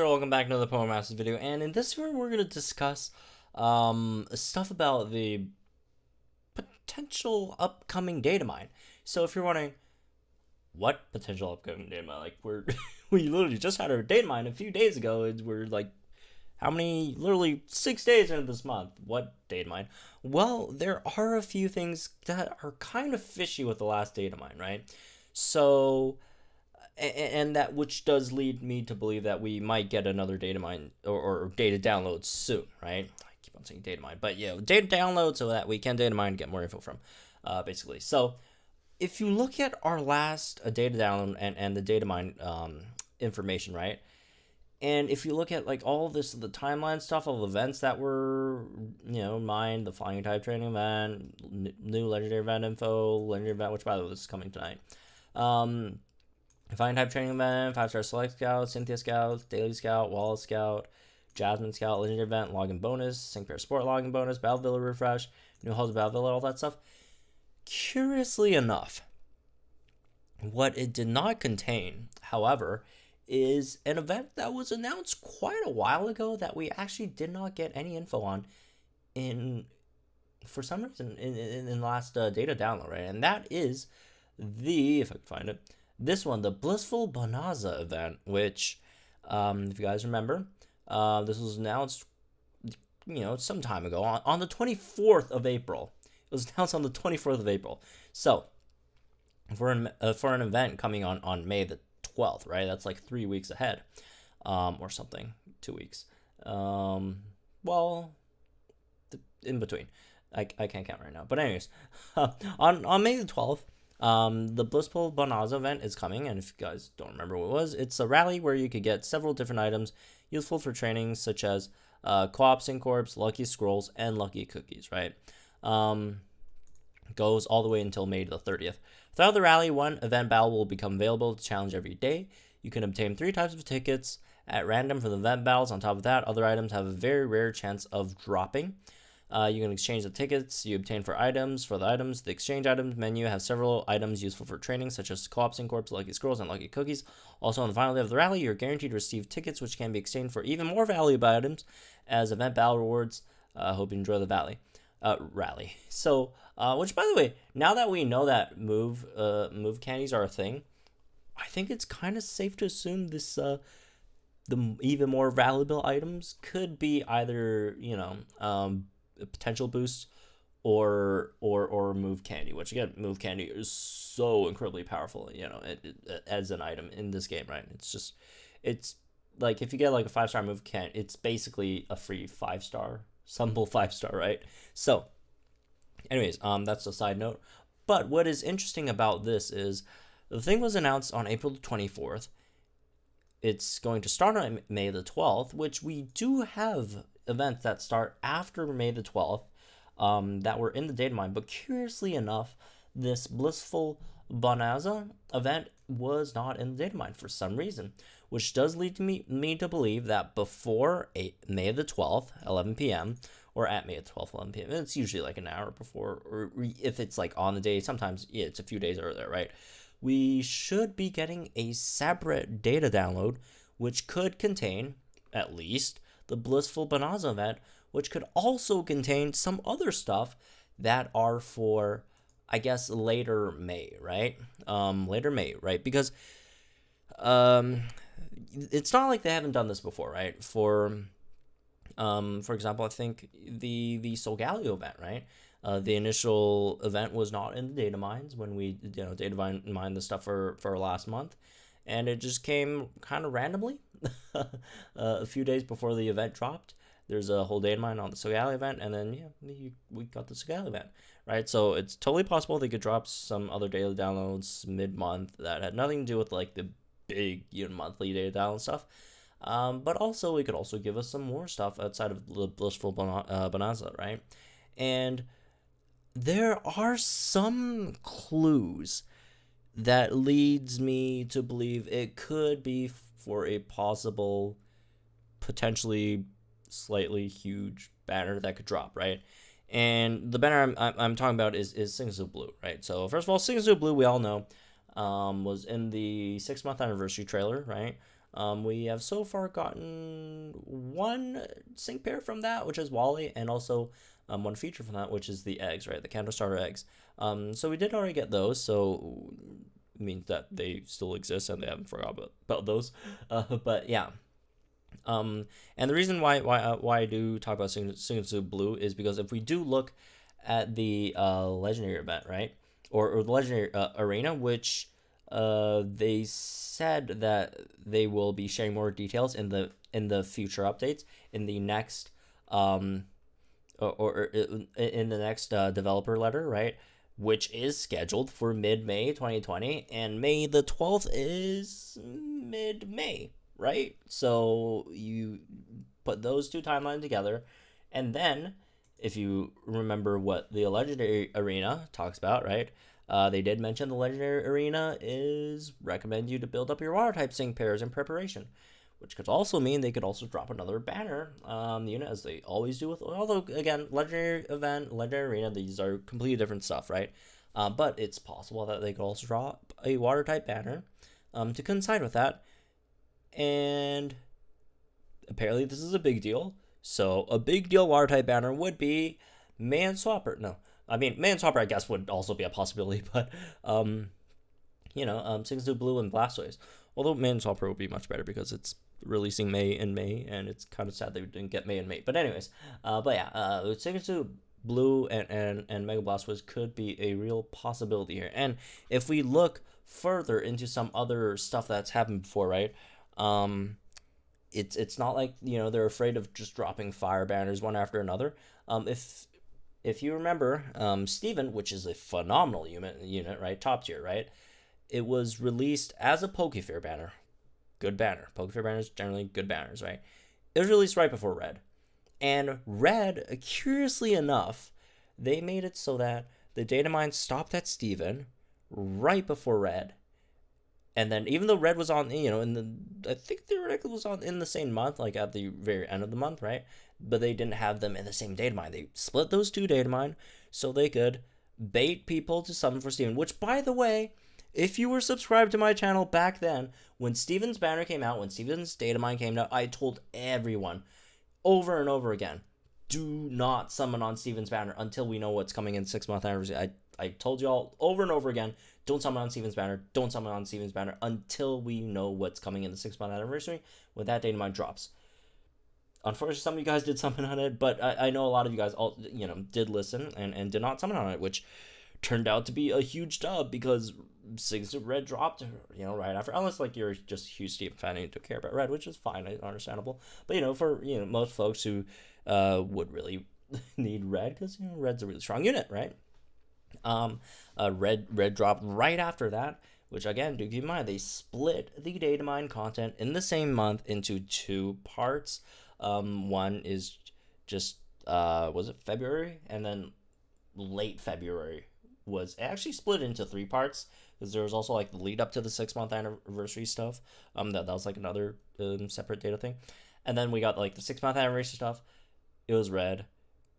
Welcome back to another Power Masters video, and in this video we're going to discuss stuff about the potential upcoming data mine. So if you're wondering, what potential upcoming data mine? Like, we literally just had our data mine a few days ago, and we're like, how many? Literally 6 days into this month. What data mine? Well, there are a few things that are kind of fishy with the last data mine, right? So, and that which does lead me to believe that we might get another data mine or data download soon, right? I keep on saying data mine, but yeah, data download so that we can data mine and get more info from, basically. So if you look at our last data download and the data mine information, right? And if you look at like all this, the timeline stuff of events that were, mined, the flying type training event, new legendary event info, legendary event, which by the way, this is coming tonight. Flying type training event, 5-star select scout, Cynthia scout, daily scout, Wallace scout, Jasmine scout, legendary event, login bonus, Sync Pair sport login bonus, Battle Villa refresh, new halls of Battle Villa, all that stuff. Curiously enough, what it did not contain, however, is an event that was announced quite a while ago that we actually did not get any info on for some reason in the last data download, right? And that is if I can find it, this one, the Blissful Bonanza event, which, if you guys remember, this was announced, some time ago, on the 24th of April. It was announced on the 24th of April. So, for an event coming on May the 12th, right? That's like 3 weeks ahead, or something, 2 weeks. Well, in between. I can't count right now. But anyways, on May the 12th, the Blissful Bonanza event is coming, and if you guys don't remember what it was, it's a rally where you could get several different items useful for training, such as co-op syncorps, lucky scrolls, and lucky cookies, right? Goes all the way until May the 30th. Throughout the rally, one event battle will become available to challenge every day. You can obtain 3 types of tickets at random for the event battles. On top of that, other items have a very rare chance of dropping. You can exchange the tickets you obtain for items. For the items, the exchange items menu has several items useful for training, such as co-op syncorps, lucky scrolls, and lucky cookies. Also, on the final day of the rally, you're guaranteed to receive tickets which can be exchanged for even more valuable items as event battle rewards. Hope you enjoy the rally. So, which by the way, now that we know that move candies are a thing, I think it's kind of safe to assume this the even more valuable items could be either potential boosts or move candy, which again, move candy is so incredibly powerful, as an item in this game, right? It's like if you get like a 5-star move candy, it's basically a free 5-star, simple 5-star, right? So anyways, that's a side note. But what is interesting about this is the thing was announced on April the 24th. It's going to start on May the 12th, which we do have events that start after May the 12th that were in the data mine. But curiously enough, this Blissful Bonanza event was not in the data mine for some reason, which does lead me to believe that before May the 12th, 11 p.m., or at May the 12th, 11 p.m., it's usually like an hour before, or if it's like on the day, sometimes it's a few days earlier, right? We should be getting a separate data download, which could contain at least the Blissful Bonanza event, which could also contain some other stuff that are for, I guess, later May, right? Because it's not like they haven't done this before, right? For example, I think the Solgaleo event, right? The initial event was not in the data mines when we data mined the stuff for last month, and it just came kind of randomly a few days before the event dropped. There's a whole data mine on the Solgaleo event, and then we got the Solgaleo event, right? So it's totally possible they could drop some other daily downloads mid-month that had nothing to do with like the big monthly data download stuff. But also it could also give us some more stuff outside of the Blissful Bonanza, right? And there are some clues that leads me to believe it could be for a possible, potentially slightly huge banner that could drop, right? And the banner I'm talking about is Signals of Blue, right? So first of all, Signals of Blue, we all know, was in the 6-month anniversary trailer, right? We have so far gotten one sync pair from that, which is Wally, and also one feature from that, which is the eggs, right? The Candle Starter eggs. So we did already get those, so it means that they still exist and they haven't forgot about those. But yeah. And the reason why I do talk about SYGNA Blue is because if we do look at the legendary event, right, or the legendary arena, which they said that they will be sharing more details in the future updates in the next or in the next developer letter, right, which is scheduled for mid-May 2020, and May the 12th is mid-May, right? So you put those two timelines together, and then if you remember what the legendary arena talks about, right? They did mention the legendary arena is recommend you to build up your water type sync pairs in preparation, which could also mean they could also drop another banner unit, as they always do with, although again, legendary event, legendary arena, these are completely different stuff, right? But it's possible that they could also drop a water type banner to coincide with that. And apparently this is a big deal. So a big deal water type banner would be Man Swapper. No, I mean Man Swapper I guess would also be a possibility, but SYGNA Blue and Blastoise. Although Man Swapper would be much better because it's releasing May, and it's kind of sad they didn't get May and May. But anyways, SYGNA Blue and Mega Blastoise could be a real possibility here. And if we look further into some other stuff that's happened before, right? It's not like they're afraid of just dropping fire banners one after another. If you remember, Steven, which is a phenomenal unit, right, top tier, right? It was released as a Pokefair banner. Good banner. Pokefair banners generally good banners, right? It was released right before Red. And Red, curiously enough, they made it so that the Datamine stopped at Steven right before Red. And then even though Red was on, I think theoretically was on in the same month, like at the very end of the month, right? But they didn't have them in the same Datamine. They split those two Datamine so they could bait people to summon for Steven, which, by the way, if you were subscribed to my channel back then, when Steven's banner came out, when Steven's Datamine came out, I told everyone over and over again, do not summon on Steven's banner until we know what's coming in 6-month anniversary. I told you all over and over again, don't summon on Steven's banner, don't summon on Steven's banner until we know what's coming in the 6-month anniversary when that Datamine drops. Unfortunately, some of you guys did summon on it, but I know a lot of you guys all did listen and did not summon on it, which turned out to be a huge dub because SYGNA Red dropped, right after. Unless like you're just a huge Steven fan and you don't care about Red, which is fine, understandable. But for most folks who would really need Red, because Red's a really strong unit, right? Red dropped right after that, which again, do keep in mind they split the Datamine content in the same month into two parts. One is just was it February, and then late February was actually split into 3 parts, because there was also like the lead up to the 6-month anniversary stuff. That was like another separate data thing, and then we got like the 6-month anniversary stuff. It was Red,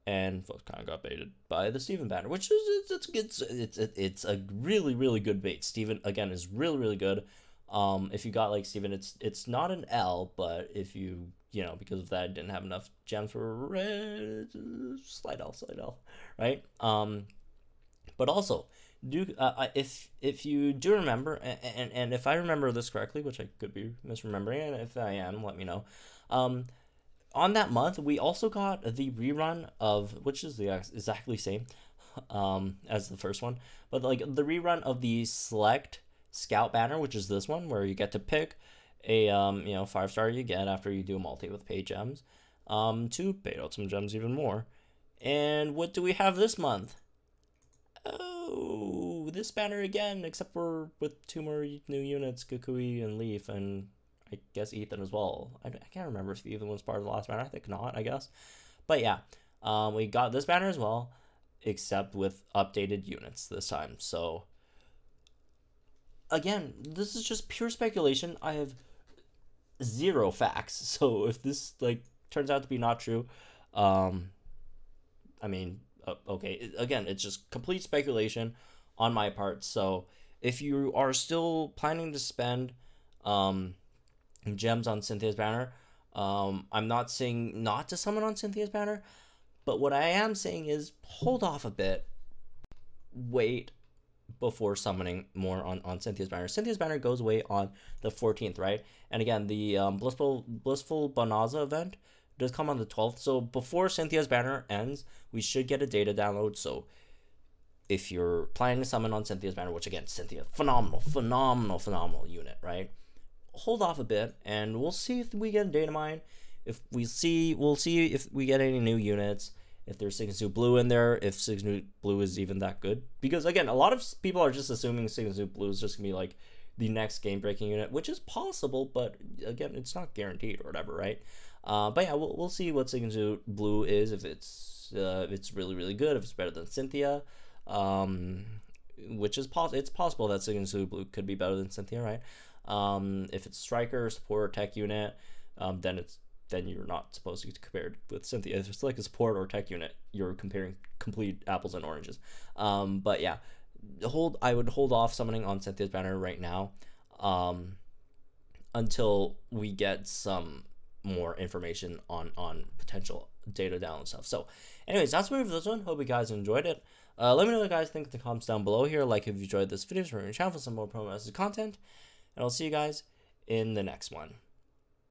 and folks kind of got baited by the Steven banner, which is it's a really, really good bait. Steven again is really, really good. If you got like Steven, it's not an L, but if you because of that didn't have enough gems for Red, slight L, right? But also do if you do remember, and if I remember this correctly, which I could be misremembering, and if I am, let me know. On that month, we also got the rerun of, which is the exactly same as the first one, but like the rerun of the Select Scout banner, which is this one, where you get to pick a 5-star you get after you do a multi with paid gems to bait out some gems even more. And what do we have this month? Oh, this banner again, except for with 2 more new units, Kukui and Leaf, and I guess Ethan as well. I can't remember if Ethan was part of the last banner. I think not, I guess. But yeah, we got this banner as well, except with updated units this time. So again, this is just pure speculation. I have 0 facts. So if this like turns out to be not true, okay, again, it's just complete speculation on my part. So if you are still planning to spend gems on Cynthia's banner. I'm not saying not to summon on Cynthia's banner, but what I am saying is hold off a bit. Wait before summoning more on Cynthia's banner. Cynthia's banner goes away on the 14th, right? And again, the Blissful Banaza event does come on the 12th. So before Cynthia's banner ends, we should get a data download. So if you're planning to summon on Cynthia's banner, which again, Cynthia, phenomenal unit, right? Hold off a bit, and we'll see if we get a data mine. We'll see if we get any new units. If there's SYGNA Blue in there, if SYGNA Blue is even that good. Because again, a lot of people are just assuming SYGNA Blue is just gonna be like the next game-breaking unit, which is possible, but again, it's not guaranteed or whatever, right? But yeah, we'll see what SYGNA Blue is, if it's really good, if it's better than Cynthia. Which is it's possible that SYGNA Blue could be better than Cynthia, right? If it's striker, support, or tech unit, then you're not supposed to compare it with Cynthia. If it's like a support or tech unit, you're comparing complete apples and oranges. But yeah, I would hold off summoning on Cynthia's banner right now, until we get some more information on potential data download stuff. So anyways, that's it for this one. Hope you guys enjoyed it. Let me know what you guys think in the comments down below here. Like if you enjoyed this video, subscribe to my channel for some more promo content, and I'll see you guys in the next one.